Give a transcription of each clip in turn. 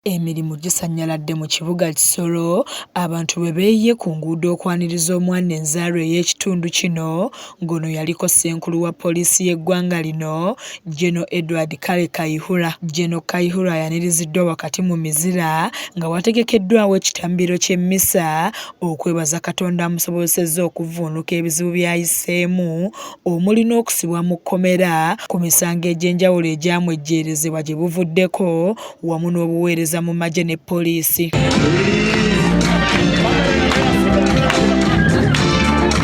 Emirimu gisanyaladde mu kibuga Kisoro, abantu bwe beeyiye ku nguudo okwaniriza omwana enzaalwa ey'ekitundu kino, ng'ono yaliko ssenkulu wa poliisi y'eggwanga lino, Gen. Edward Kale Kaihura. Gen. Kaihura ayaniriziddwa wakati mu mizira nga wategekeddwawo ekitambiro ky'emmisa okwebaza Katonda amusobozesezza okuvvuunuka ebizibu by'ayiseemu, omuli n'okusibwa mu kkomera ku misango egy'enjawulo egyamwejjeerezebwa gye buvuddeko, wamu n'obuweereza mu magye ne poliisi.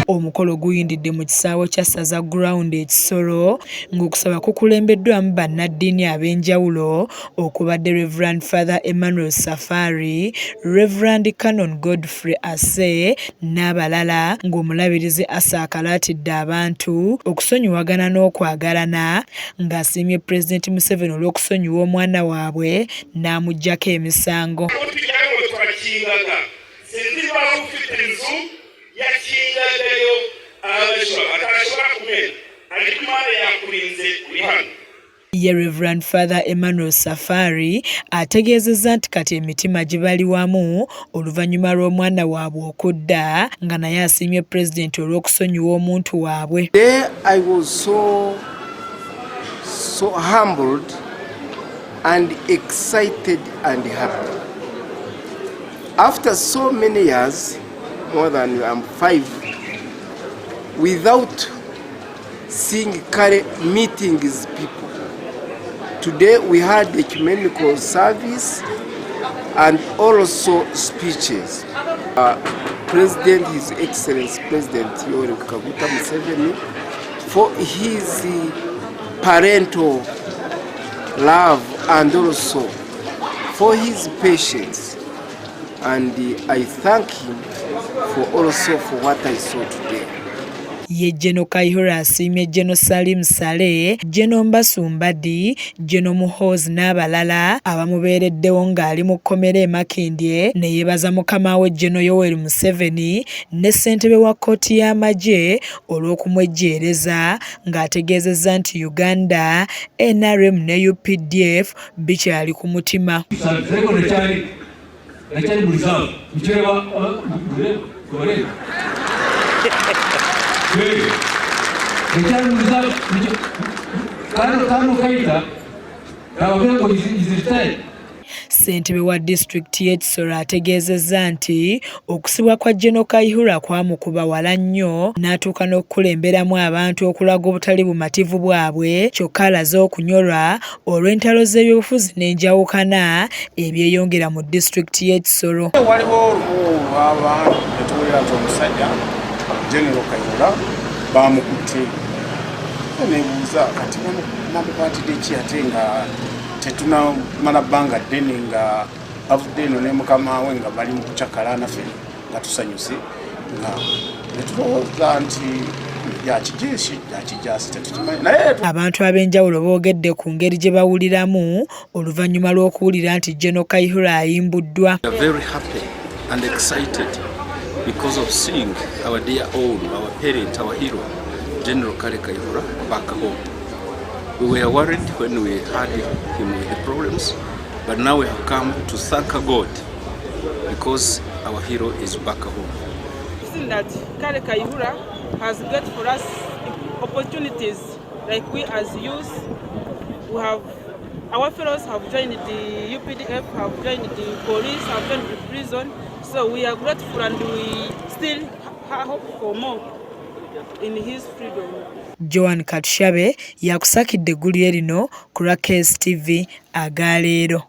Omukolo guyindidde mu kisaawe kya Ssaza Ground e Kisoro, ng'okusaba kukulembeddwamu bannaddiini ab'enjawulo okubadde Reverend Father Emmanuel Safari, Reverend Canon Godfrey Ase n'abalala, ng'omulabirizi Asa akalaatidde abantu okusonyiwagana n'okwagalana, ng'asiimye Pulezidenti Museveni olw'okusonyiwa omwana waabwe n'amuggyako emisango. Yakingagayo abashobola atashobora kumenya ariko Imana yakurinze kuri hano. Ye Reverend Father Emmanuel Safari ategeezezza nti kati emitima gibali wamu oluvannyuma lw'omwana waabwe okudda, nga naye asiimye Pulezidenti olw'okusonyiwa omuntu waabwe. There I was so humbled and excited and happy. After so many years, more than 5, without seeing Kale meeting his people. Today we had ecumenical service and also speeches. President, His Excellency President Yoweri Kaguta Museveni, for his parental love and also for his patience. And I thank him also for what I saw today. Ye Gen. Kaihura asiimye Gen. Salim Saleh, Gen. Mbasumbadi, Gen. Muhoozi n'abalala abamubeereddewo ng'ali mu kkomera e Makindye, ne yeebaza mukama we Gen. Yoweri Museveni ne ssentebe wa kkooti y'amagye olw'okumwejjeereza, ng'ategeezezza nti Uganda, NRM ne UPDF bikyali ku mutima. Ssentebe wa disitulikiti y'e Kisoro ategeezezza nti okusibwa kwa Gen. Kaihura kwamukuba wala nnyo n'atuuka n'okukulemberamu abantu okulaga obutali bumativu bwabwe, kyokka alaze okunyolwa olw'entalo z'ebyobufuzi n'enjawukana ebyeyongera mu disitulikiti y'e Kisoro. Waliwo abantu etuwulira nti omusajja Gen. Kaihura bamukutte, nebuuza kati bamukwatidde ki ate nga tetunamala bbanga ddene nga bavudde eno ne mukama we nga bali mu kucakala naffe nga tusanyuse, nga netulowooza nti yakijeesi yakijaasi tetukimanyi naye. Abantu ab'enjawulo boogedde ku ngeri gye bawuliramu oluvannyuma lw'okuwulira nti Gen. Kaihura ayimbuddwa. Very happy and excited because of seeing our dear old, our parent, our hero, Gen. Kale Kaihura, back home. We were worried when we had him with the problems, but now we have come to thank God because our hero is back home. Seeing that Kale Kaihura has got for us opportunities like we as youth, we have our fellows have joined the UPDF, have joined the police, have joined the prison. So we are grateful and we still hope for more in his freedom. Joan Katushabe yakusakidde eggulire lino ku Kale TV agaleero.